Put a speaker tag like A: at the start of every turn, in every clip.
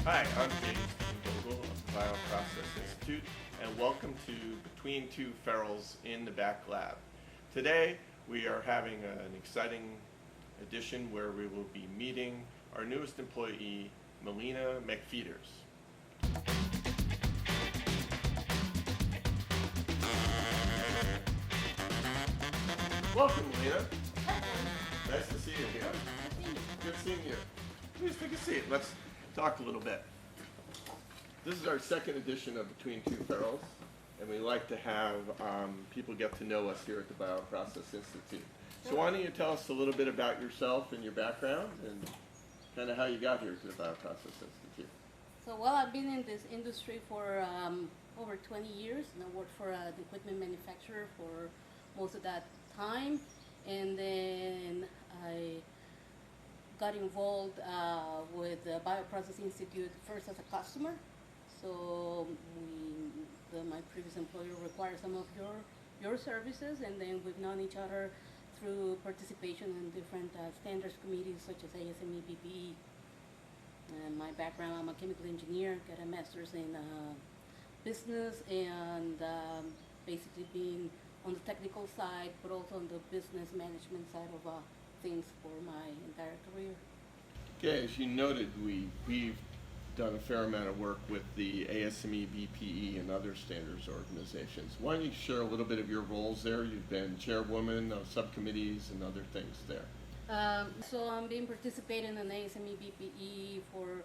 A: Hi, I'm James Vogel of the BioProcess Institute, and welcome to Between Two Ferrules in the Back Lab. Today, we are having an exciting edition where we will be meeting our newest employee, Milena McFeeters. Welcome, Milena. Nice to see you here. Good seeing you. Please take a seat. Let's talk a little bit. This is our second edition of Between Two Ferrules, and we like to have people get to know us here at the BioProcess Institute. So why don't you tell us a little bit about yourself and your background and kind of how you got here to the BioProcess Institute.
B: So, well, I've been in this industry for over 20 years, and I worked for an equipment manufacturer for most of that time, and then I got involved with the BioProcess Institute first as a customer. So my previous employer required some of your services, and then we've known each other through participation in different standards committees such as ASME, BPI. And my background, I'm a chemical engineer, got a master's in business, and basically being on the technical side, but also on the business management side of things for my entire career.
A: Okay, as you noted, we've done a fair amount of work with the ASME, BPE, and other standards organizations. Why don't you share a little bit of your roles there? You've been chairwoman of subcommittees and other things there.
B: So I've been participating in ASME, BPE for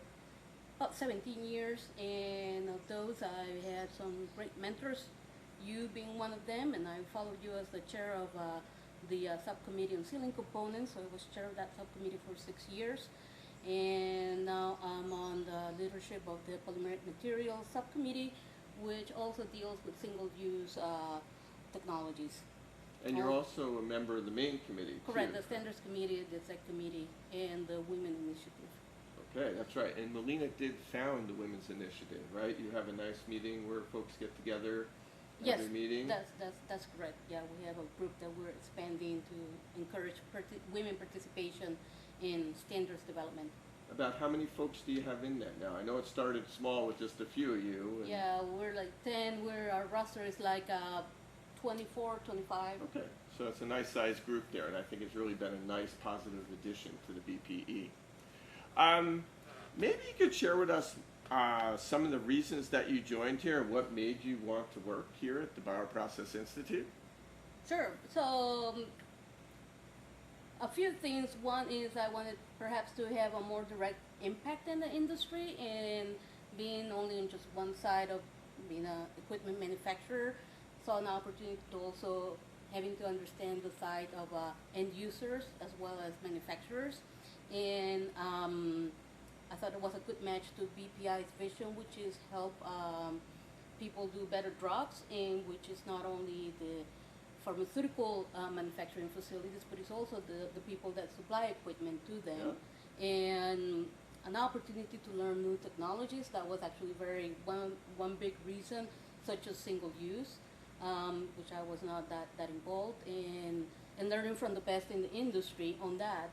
B: about 17 years, and of those I had some great mentors, you being one of them, and I followed you as the chair of the subcommittee on sealing components, so I was chair of that subcommittee for 6 years. And now I'm on the leadership of the polymeric materials subcommittee, which also deals with single-use technologies.
A: And you're also a member of the main committee,
B: Correct,
A: too.
B: the standards committee, the exec committee, and the women initiative.
A: Okay, that's right. And Milena did found the Women's Initiative, right? You have a nice meeting where folks get together
B: Yes,
A: every meeting?
B: that's correct. Yeah, we have a group that we're expanding to encourage women participation in standards development.
A: About how many folks do you have in that now? I know it started small with just a few of you.
B: Yeah, we're like 10. Our roster is like 24, 25.
A: Okay, so it's a nice sized group there, and I think it's really been a nice positive addition to the BPE. Maybe you could share with us some of the reasons that you joined here and what made you want to work here at the BioProcess Institute.
B: Sure. So a few things. One is I wanted perhaps to have a more direct impact in the industry, and being only on just one side of being an equipment manufacturer, saw an opportunity to also having to understand the side of end users as well as manufacturers. And I thought it was a good match to BPI's vision, which is help people do better drugs, and which is not only the pharmaceutical manufacturing facilities, but it's also the people that supply equipment to them.
A: Yeah.
B: And an opportunity to learn new technologies. That was actually one big reason, such as single use, which I was not that involved in, and learning from the best in the industry on that.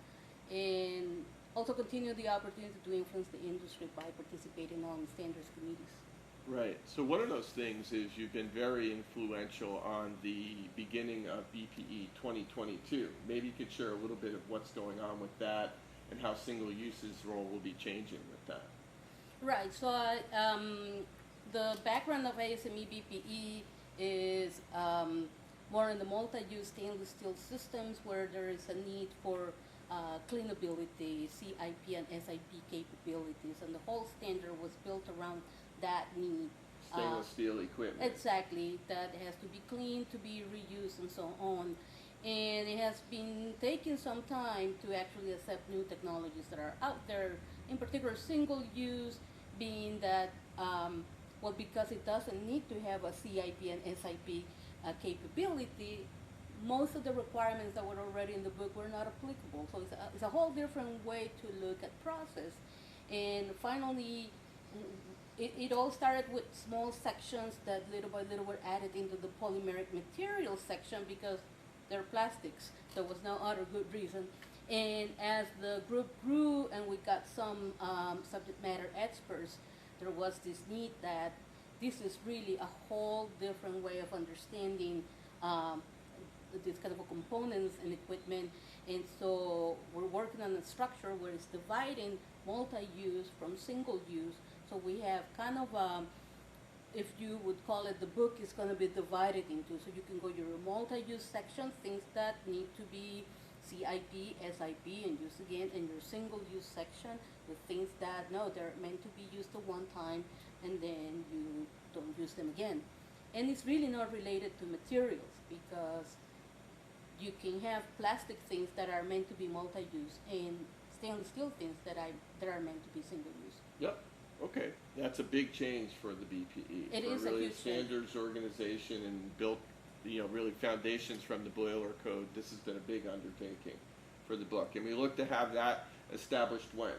B: And also continue the opportunity to influence the industry by participating on standards committees.
A: Right. So one of those things is you've been very influential on the beginning of BPE 2022. Maybe you could share a little bit of what's going on with that and how single use's role will be changing with that.
B: Right. So the background of ASME BPE is more in the multi-use stainless steel systems where there is a need for cleanability, CIP and SIP capabilities, and the whole standard was built around that need.
A: Stainless steel equipment.
B: Exactly, that has to be clean, to be reused, and so on. And it has been taking some time to actually accept new technologies that are out there, in particular single use, being that, well, because it doesn't need to have a CIP and SIP capability, most of the requirements that were already in the book were not applicable. So it's a whole different way to look at process. And finally, it all started with small sections that little by little were added into the polymeric materials section because they're plastics. There was no other good reason. And as the group grew and we got some subject matter experts, there was this need that this is really a whole different way of understanding this kind of components and equipment. And so we're working on a structure where it's dividing multi-use from single use. So we have kind of if you would call it, the book is going to be divided into, so you can go your multi-use section, things that need to be CIP, SIP, and used again, and your single-use section with things that, no, they're meant to be used at one time, and then you don't use them again. And it's really not related to materials, because you can have plastic things that are meant to be multi-use, and stainless steel things that are meant to be single-use.
A: Yep. Okay, that's a big change for the BPE.
B: It
A: for
B: is
A: really
B: a huge
A: standards organization and built, really foundations from the boiler code. This has been a big undertaking for the book, and we look to have that established when?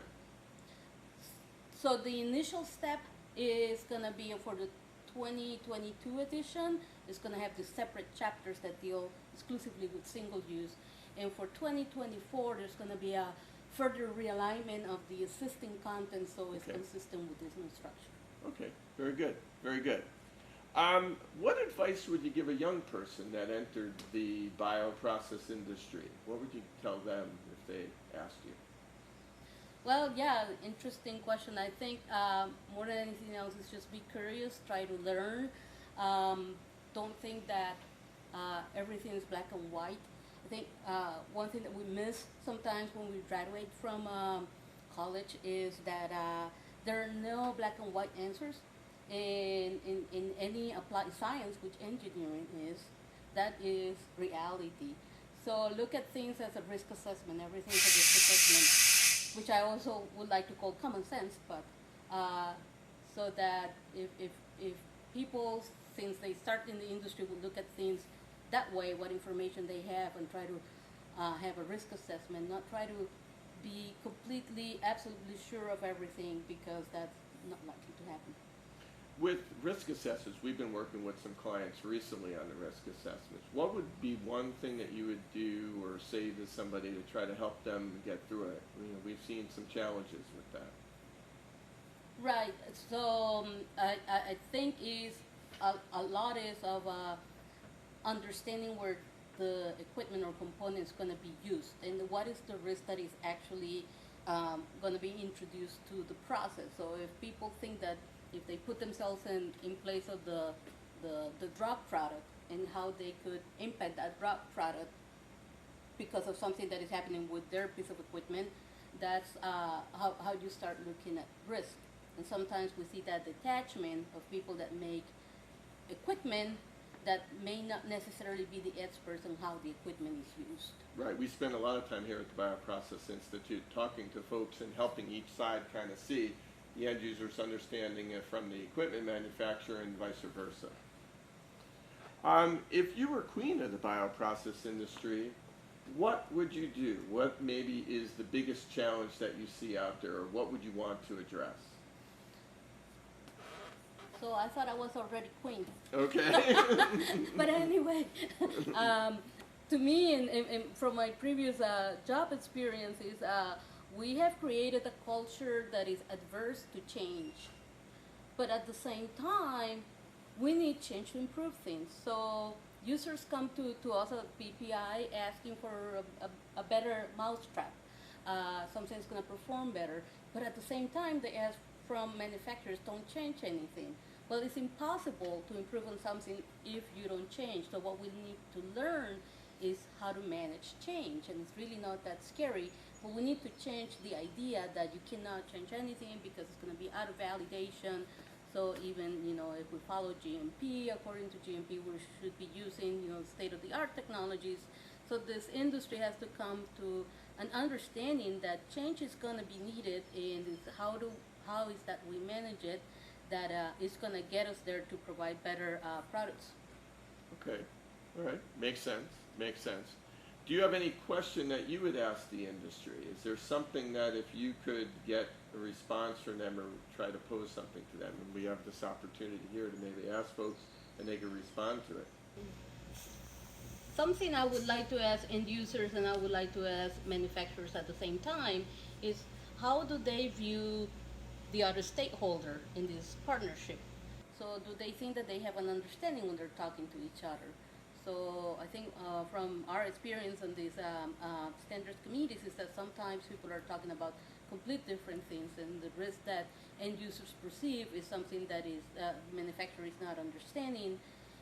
B: So the initial step is going to be for the 2022 edition. It's going to have the separate chapters that deal exclusively with single use, and for 2024 there's going to be a further realignment of the existing content so it's consistent with this new structure.
A: Okay, very good, very good. What advice would you give a young person that entered the bioprocess industry? What would you tell them if they asked you?
B: Well, yeah, interesting question. I think more than anything else is just be curious, try to learn. Don't think that everything is black and white. I think one thing that we miss sometimes when we graduate from college is that there are no black and white answers. In any applied science, which engineering is, that is reality. So look at things as a risk assessment. Everything is a risk assessment, which I also would like to call common sense, but so that if people, since they start in the industry, will look at things that way, what information they have, and try to have a risk assessment, not try to be completely, absolutely sure of everything, because that's not likely to happen.
A: With risk assessments, we've been working with some clients recently on the risk assessments. What would be one thing that you would do or say to somebody to try to help them get through it? We've seen some challenges with that.
B: Right. So I think a lot is of understanding where the equipment or component is going to be used, and what is the risk that is actually going to be introduced to the process. So if people think that if they put themselves in place of the drop product and how they could impact that drop product because of something that is happening with their piece of equipment, that's how you start looking at risk. And sometimes we see that detachment of people that make equipment that may not necessarily be the experts on how the equipment is used.
A: Right. We spend a lot of time here at the BioProcess Institute talking to folks and helping each side kind of see the end user's understanding from the equipment manufacturer and vice versa. If you were queen of the bioprocess industry, what would you do? What maybe is the biggest challenge that you see out there, or what would you want to address?
B: So I thought I was already queen.
A: Okay.
B: But anyway, to me, and from my previous job experiences, we have created a culture that is adverse to change. But at the same time, we need change to improve things. So users come to us at BPI asking for a better mousetrap, something that's going to perform better. But at the same time, they ask from manufacturers, don't change anything. Well, it's impossible to improve on something if you don't change. So what we need to learn is how to manage change. And it's really not that scary. But we need to change the idea that you cannot change anything because it's going to be out of validation. So even, if we follow GMP, according to GMP, we should be using, state-of-the-art technologies. So this industry has to come to an understanding that change is going to be needed, and it's how is that we manage it that is going to get us there to provide better products.
A: Okay. All right. Makes sense. Makes sense. Do you have any question that you would ask the industry? Is there something that if you could get a response from them or try to pose something to them, and we have this opportunity here to maybe ask folks and they can respond to it?
B: something I would like to ask end users and I would like to ask manufacturers at the same time is how do they view the other stakeholder in this partnership? So do they think that they have an understanding when they're talking to each other? So I think from our experience on these standards committees is that sometimes people are talking about complete different things, and the risk that end users perceive is something that is manufacturer is not understanding,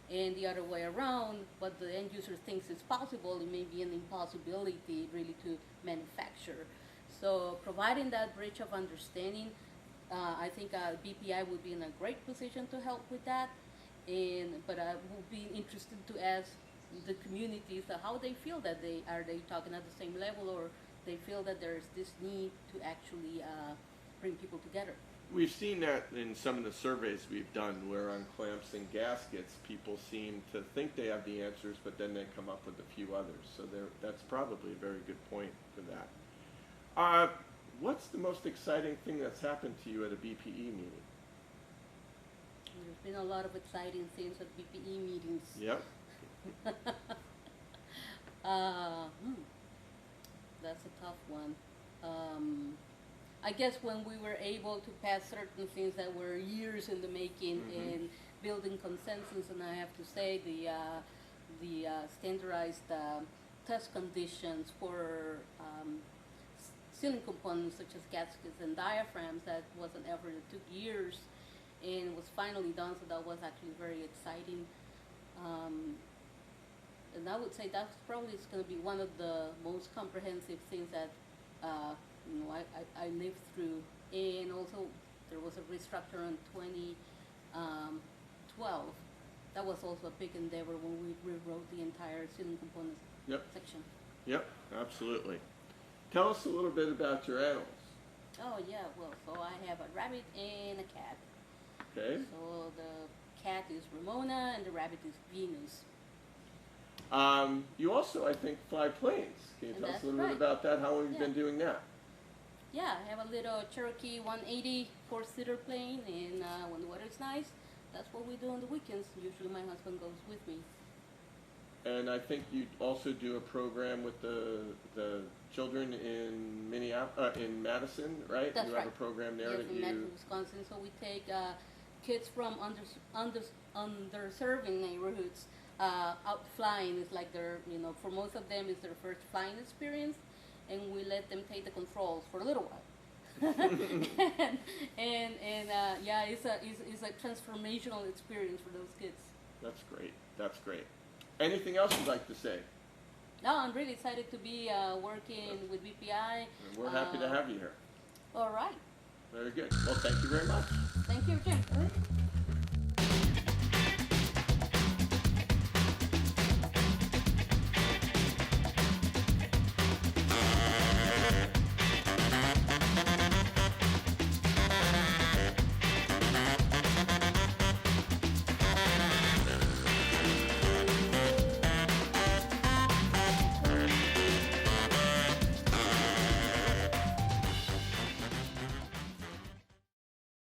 B: and the other way around, what the end user thinks is possible, it may be an impossibility really to manufacture. So providing that bridge of understanding, I think BPI would be in a great position to help with that. But I would be interested to ask the communities how they feel that are they talking at the same level, or they feel that there's this need to actually bring people together.
A: We've seen that in some of the surveys we've done, where on clamps and gaskets, people seem to think they have the answers, but then they come up with a few others. So that's probably a very good point for that. What's the most exciting thing that's happened to you at a BPE meeting?
B: There's been a lot of exciting things at BPE meetings.
A: Yep.
B: That's a tough one. I guess when we were able to pass certain things that were years in the making and building consensus, and I have to say the standardized test conditions for ceiling components such as gaskets and diaphragms, that was an effort that took years and was finally done, so that was actually very exciting. And I would say that's probably going to be one of the most comprehensive things that I lived through. And also there was a restructure in 2012. That was also a big endeavor when we rewrote the entire ceiling components section.
A: Yep, absolutely. Tell us a little bit about your animals.
B: Oh yeah, well, so I have a rabbit and a cat.
A: Okay.
B: So the cat is Ramona and the rabbit is Venus.
A: You also, I think, fly planes. Can you tell us a little bit about that? How long have you been doing that?
B: Yeah, I have a little Cherokee 180 four-seater plane, and when the weather's nice, that's what we do on the weekends. Usually my husband goes with me.
A: And I think you also do a program with the children in in Madison, right?
B: That's
A: you
B: right.
A: have a program there
B: yes,
A: that
B: in Madison, Wisconsin. So we take kids from underserving neighborhoods out flying. It's like for most of them, it's their first flying experience, and we let them take the controls for a little while. Yeah, it's a transformational experience for those kids.
A: That's great. That's great. Anything else you'd like to say?
B: No, I'm really excited to be working with BPI.
A: And we're happy to have you here.
B: All right.
A: Very good. Well, thank you very much.
B: Thank you, Jim.